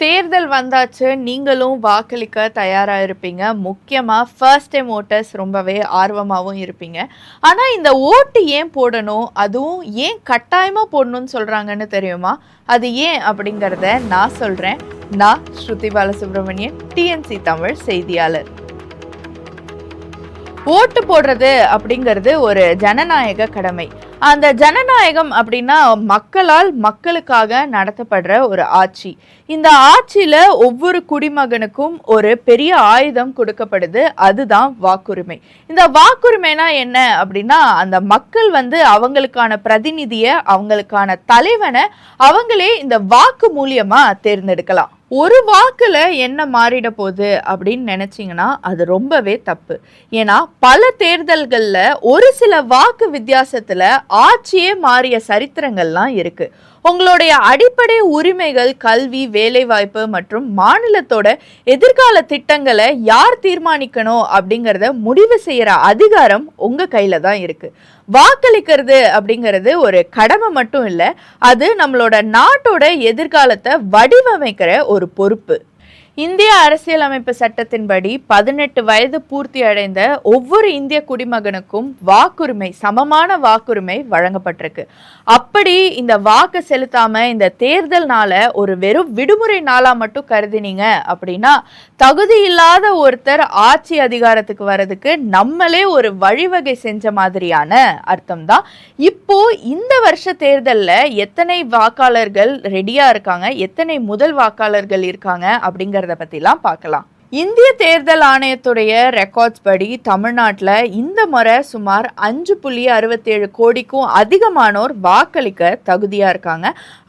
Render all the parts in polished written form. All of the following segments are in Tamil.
தேர்தல் வந்தாச்சு. நீங்களும் வாக்களிக்க தயாரா இருப்பீங்க. முக்கியமா ஃபர்ஸ்ட் டைம் ஓட்டர்ஸ் ரொம்பவே ஆர்வமாவும் இருப்பீங்க. ஆனா இந்த ஓட்டு ஏன் போடணும்? அதுவும் ஏன் கட்டாயமா போடணும்னு சொல்றாங்கன்னு தெரியுமா? அது ஏன் அப்படிங்கிறத நான் சொல்றேன். நான் ஸ்ருதி பாலசுப்ரமணியன், டிஎன்சி தமிழ் செய்தியாளர். ஓட்டு போடுறது அப்படிங்கிறது ஒரு ஜனநாயக கடமை. அந்த ஜனநாயகம் அப்படின்னா மக்களால் மக்களுக்காக நடத்தப்படுற ஒரு ஆட்சி. இந்த ஆட்சியில ஒவ்வொரு குடிமகனுக்கும் ஒரு பெரிய ஆயுதம் கொடுக்கப்படுது. அதுதான் வாக்குரிமை. இந்த வாக்குரிமைனா என்ன அப்படின்னா, அந்த மக்கள் அவங்களுக்கான பிரதிநிதிய, அவங்களுக்கான தலைவனை அவங்களே இந்த வாக்கு மூலியமா தேர்ந்தெடுக்கலாம். ஒரு வாக்குல என்ன மாறிட போகுது அப்படின்னு நினைச்சீங்கன்னா அது ரொம்பவே தப்பு. ஏன்னா பல தேர்தல்கள்ல ஒரு சில வாக்கு வித்தியாசத்துல ஆட்சியே மாறிய சரித்திரங்கள்லாம் இருக்கு. உங்களுடைய அடிப்படை உரிமைகள், கல்வி, வேலைவாய்ப்பு மற்றும் மாநிலத்தோட எதிர்கால திட்டங்களை யார் தீர்மானிக்கணும் அப்படிங்கிறத முடிவு செய்யற அதிகாரம் உங்க கையில தான் இருக்கு. வாக்களிக்கிறது அப்படிங்கிறது ஒரு கடமை மட்டும் இல்லை, அது நம்மளோட நாட்டோட எதிர்காலத்தை வடிவமைக்கிற ஒரு பொறுப்பு. இந்திய அரசியலமைப்பு சட்டத்தின்படி 18 வயது பூர்த்தி அடைந்த ஒவ்வொரு இந்திய குடிமகனுக்கும் வாக்குரிமை, சமமான வாக்குரிமை வழங்கப்பட்டிருக்கு. அப்படி இந்த வாக்கு செலுத்தாம இந்த தேர்தல் நாளை ஒரு வெறும் விடுமுறை நாளா மட்டும் கருதினீங்க அப்படின்னா, தகுதி இல்லாத ஒருத்தர் ஆட்சி அதிகாரத்துக்கு வர்றதுக்கு நம்மளே ஒரு வழிவகை செஞ்ச மாதிரியான அர்த்தம் தான். இப்போ இந்த வருஷ தேர்தல்ல எத்தனை வாக்காளர்கள் ரெடியா இருக்காங்க, எத்தனை முதல் வாக்காளர்கள் இருக்காங்க அப்படிங்கிற பத்திலாம் பார்க்கலாம். இந்திய தேர்தல் ஆணையத்துடைய ரெக்கார்ட்ஸ் படி தமிழ்நாட்டில் இந்த முறை சுமார் 5.67 கோடிக்கும் அதிகமானோர் வாக்களிக்க தகுதியா இருக்காங்க.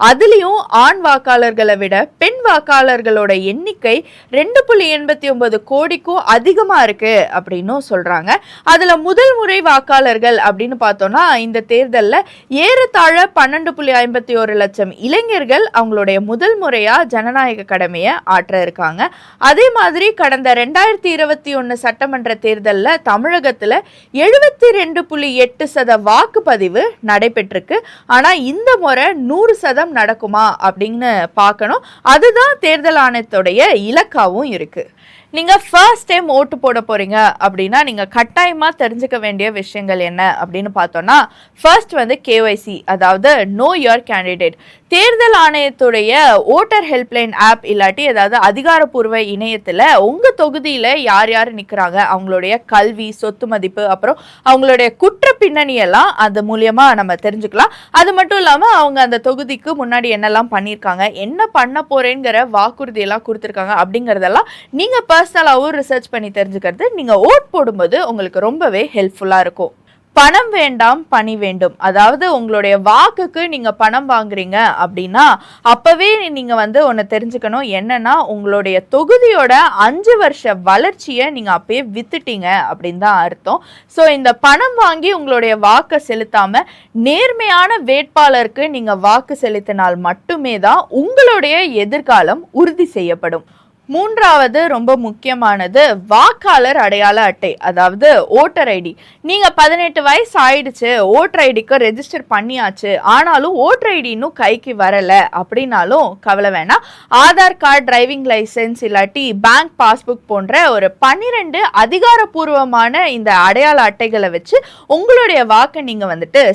அதுலயும் ஆண் வாக்காளர்களை விட பெண் வாக்காளர்களோட எண்ணிக்கை 2.89 கோடிக்கும் அதிகமா இருக்கு அப்படின்னு சொல்றாங்க. அதுல முதல் முறை வாக்காளர்கள் அப்படின்னு பார்த்தோம்னா இந்த தேர்தலில் ஏறத்தாழ 12.51 லட்சம் இளைஞர்கள் அவங்களுடைய முதல் முறையா ஜனநாயக கடமையை ஆற்ற இருக்காங்க. அதே மாதிரி கடந்த 2021 சட்டமன்ற தேர்தலில் தமிழகத்தில் 72.8% வாக்குப்பதிவு நடைபெற்றிருக்கு. ஆனா இந்த முறை 100% நடக்குமா அப்படின்னு பார்க்கணும். அதுதான் தேர்தல் ஆணையத்துடைய இலக்காவும் இருக்கு. நீங்க ஃபர்ஸ்ட் டைம் ஓட்டு போட போறீங்க அப்படின்னா நீங்க கட்டாயமா தெரிஞ்சுக்க வேண்டிய விஷயங்கள் என்ன அப்படின்னு பார்த்தோம்னா, ஃபர்ஸ்ட் கேஒய்சி, அதாவது நோ யுவர் கேண்டிடேட். தேர்தல் ஆணையத்துடைய ஓட்டர் ஹெல்ப்லைன் ஆப் இல்லாட்டி அதாவது அதிகாரப்பூர்வ இணையத்துல உங்க தொகுதியில யார் யார் நிக்கிறாங்க, அவங்களுடைய கல்வி, சொத்து மதிப்பு, அப்புறம் அவங்களுடைய குற்ற பின்னணி எல்லாம் அது மூலியமா நம்ம தெரிஞ்சுக்கலாம். அது மட்டும் இல்லாம அவங்க அந்த தொகுதிக்கு முன்னாடி என்னெல்லாம் பண்ணியிருக்காங்க, என்ன பண்ண போறேங்கிற வாக்குறுதி எல்லாம் கொடுத்துருக்காங்க அப்படிங்கறதெல்லாம் நீங்க பர்சனலாவும் ரிசர்ச் பண்ணி தெரிஞ்சுக்கிறது நீங்க ஓட் போடும்போது உங்களுக்கு ரொம்பவே ஹெல்ப்ஃபுல்லா இருக்கும். பணம் வேண்டாம், பணி வேண்டும். அதாவது உங்களுடைய வாக்குக்கு நீங்க பணம் வாங்குறீங்க அப்படின்னா அப்பவே நீங்க ஒன்னு தெரிஞ்சுக்கணும். என்னன்னா உங்களுடைய தொகுதியோட 5 வருஷ வளர்ச்சியை நீங்க அப்பயே வித்துட்டீங்க அப்படின்னு தான் அர்த்தம். ஸோ இந்த பணம் வாங்கி உங்களுடைய வாக்கை செலுத்தாம நேர்மையான வேட்பாளருக்கு நீங்க வாக்கு செலுத்தினால் மட்டுமே தான் உங்களுடைய எதிர்காலம் உறுதி செய்யப்படும். மூன்றாவது ரொம்ப முக்கியமானது வாக்காளர் அடையாள அட்டை, அதாவது ஓட்டர் ஐடி. நீங்க 18 வயசு ஆயிடுச்சு, ஓட்டர் ஐடிக்கு ரெஜிஸ்டர் பண்ணியாச்சு, ஆனாலும் ஓட்டர் ஐடி இன்னும் கைக்கு வரல அப்படின்னாலும் கவலை வேணாம். ஆதார் கார்டு, டிரைவிங் லைசன்ஸ் இல்லாட்டி பேங்க் பாஸ்புக் போன்ற ஒரு 12 அதிகாரப்பூர்வமான இந்த அடையாள அட்டைகளை வச்சு உங்களுடைய வாக்கை நீங்க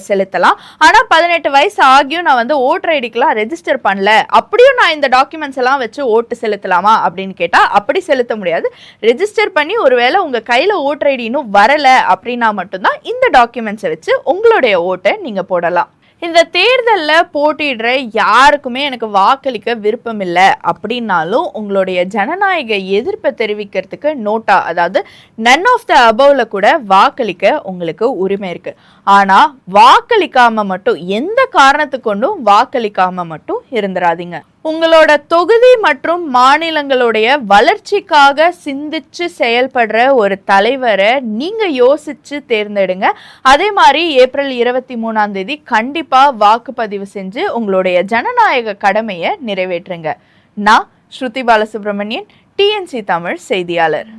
செலுத்தலாம். ஆனா 18 வயசு ஆகியும் நான் ஓட்டர் ஐடிக்கெல்லாம் ரெஜிஸ்டர் பண்ணல, அப்படியும் நான் இந்த டாக்குமெண்ட்ஸ் எல்லாம் வச்சு ஓட்டு செலுத்தலாமா அப்படின்னு கேட்டா அப்படி செலுத்த முடியாது. ரெஜிஸ்டர் பண்ணி ஒருவேளை உங்க கையில ஓட்டர் ஐடி இன்னும் வரல அப்படின்னா மட்டும்தான் இந்த டாக்குமெண்ட்ஸை வச்சு உங்களுடைய ஓட்டை நீங்க போடலாம். இந்த தேர்தலில் போட்டிடுற யாருக்குமே எனக்கு வாக்களிக்க விருப்பம் இல்லை அப்படின்னாலும் உங்களுடைய ஜனநாயக எதிர்ப்பை தெரிவிக்கிறதுக்கு நோட்டா, அதாவது நன் ஆஃப் த அபவ்ல கூட வாக்களிக்க உங்களுக்கு உரிமை இருக்கு. ஆனா வாக்களிக்காம மட்டும், எந்த காரணத்துக்கு கொண்டும் வாக்களிக்காம மட்டும் இருந்துடாதீங்க. உங்களோட தொகுதி மற்றும் மாநிலங்களுடைய வளர்ச்சிக்காக சிந்திச்சு செயல்படுற ஒரு தலைவரை நீங்க யோசிச்சு தேர்ந்தெடுங்க. அதே மாதிரி ஏப்ரல் 23ஆம் தேதி கண்டிப்பா வாக்குப்பதிவு செஞ்சு உங்களுடைய ஜனநாயக கடமையை நிறைவேற்றுங்க. நான் ஸ்ருதி பாலசுப்ரமணியன், டிஎன்சி தமிழ் செய்தியாளர்.